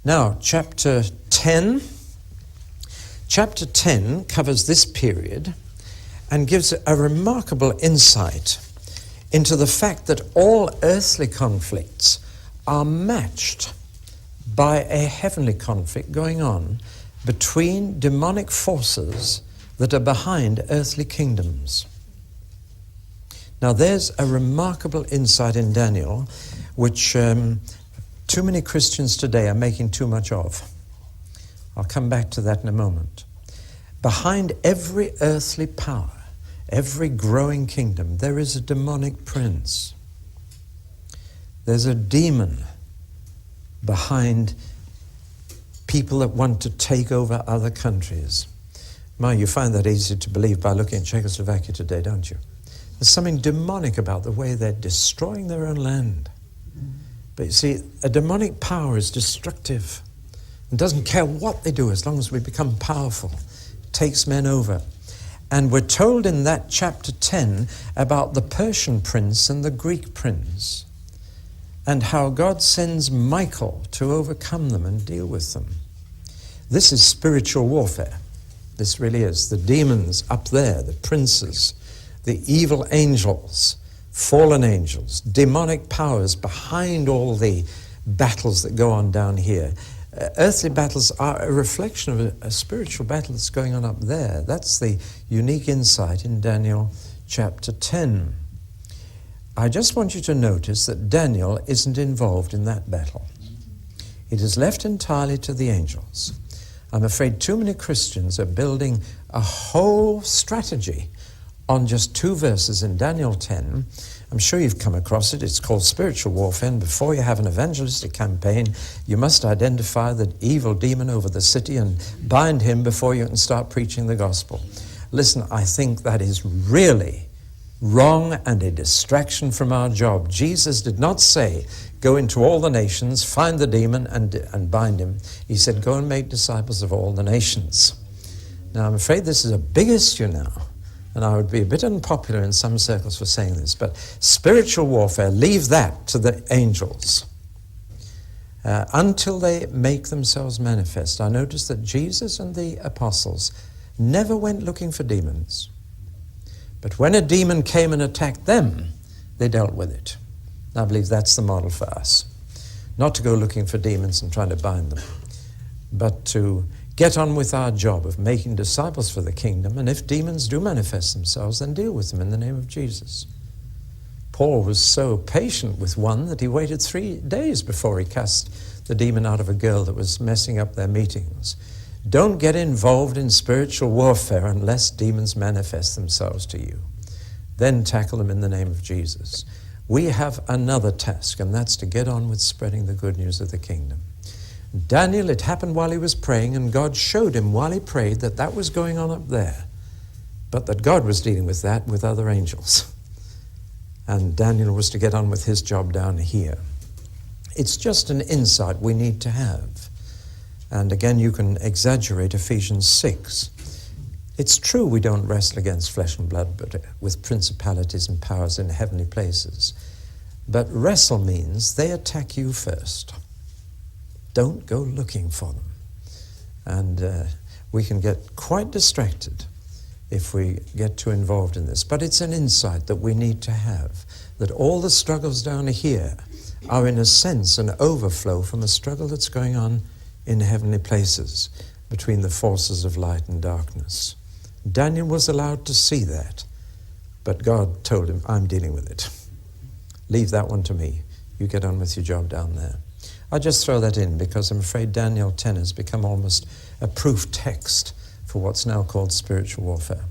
Now, chapter 10. Chapter 10 covers this period and gives a remarkable insight into the fact that all earthly conflicts are matched by a heavenly conflict going on between demonic forces that are behind earthly kingdoms. Now, there's a remarkable insight in Daniel, which too many Christians today are making too much of. I'll come back to that in a moment. Behind every earthly power, every growing kingdom, there is a demonic prince. There's a demon behind people that want to take over other countries. You find that easy to believe by looking at Czechoslovakia today, don't you? There's something demonic about the way they're destroying their own land. But you see, a demonic power is destructive. It doesn't care what they do as long as we become powerful. It takes men over. And we're told in that chapter 10 about the Persian prince and the Greek prince, and how God sends Michael to overcome them and deal with them. This is spiritual warfare. This really is. The demons up there, the princes, the evil angels, fallen angels, demonic powers behind all the battles that go on down here. Earthly battles are a reflection of a spiritual battle that's going on up there. That's the unique insight in Daniel chapter 10. I just want you to notice that Daniel isn't involved in that battle. It is left entirely to the angels. I'm afraid too many Christians are building a whole strategy on just 2 verses in Daniel 10. I'm sure you've come across it. It's called spiritual warfare, and before you have an evangelistic campaign, you must identify the evil demon over the city and bind him before you can start preaching the gospel. Listen, I think that is really wrong and a distraction from our job. Jesus did not say, go into all the nations, find the demon and bind him. He said, go and make disciples of all the nations. Now, I'm afraid this is a big issue now, and I would be a bit unpopular in some circles for saying this, but spiritual warfare, leave that to the angels until they make themselves manifest. I noticed that Jesus and the apostles never went looking for demons. But when a demon came and attacked them, they dealt with it. And I believe that's the model for us. Not to go looking for demons and trying to bind them, but to get on with our job of making disciples for the kingdom. And if demons do manifest themselves, then deal with them in the name of Jesus. Paul was so patient with one that he waited 3 days before he cast the demon out of a girl that was messing up their meetings. Don't get involved in spiritual warfare unless demons manifest themselves to you. Then tackle them in the name of Jesus. We have another task, and that's to get on with spreading the good news of the kingdom. Daniel, it happened while he was praying, and God showed him while he prayed that that was going on up there, but that God was dealing with that with other angels. And Daniel was to get on with his job down here. It's just an insight we need to have. And again, you can exaggerate Ephesians 6. It's true we don't wrestle against flesh and blood, but with principalities and powers in heavenly places. But wrestle means they attack you first. Don't go looking for them. And we can get quite distracted if we get too involved in this. But it's an insight that we need to have, that all the struggles down here are in a sense an overflow from a struggle that's going on in heavenly places between the forces of light and darkness. Daniel was allowed to see that, but God told him, I'm dealing with it. Leave that one to me. You get on with your job down there. I just throw that in because I'm afraid Daniel 10 has become almost a proof text for what's now called spiritual warfare.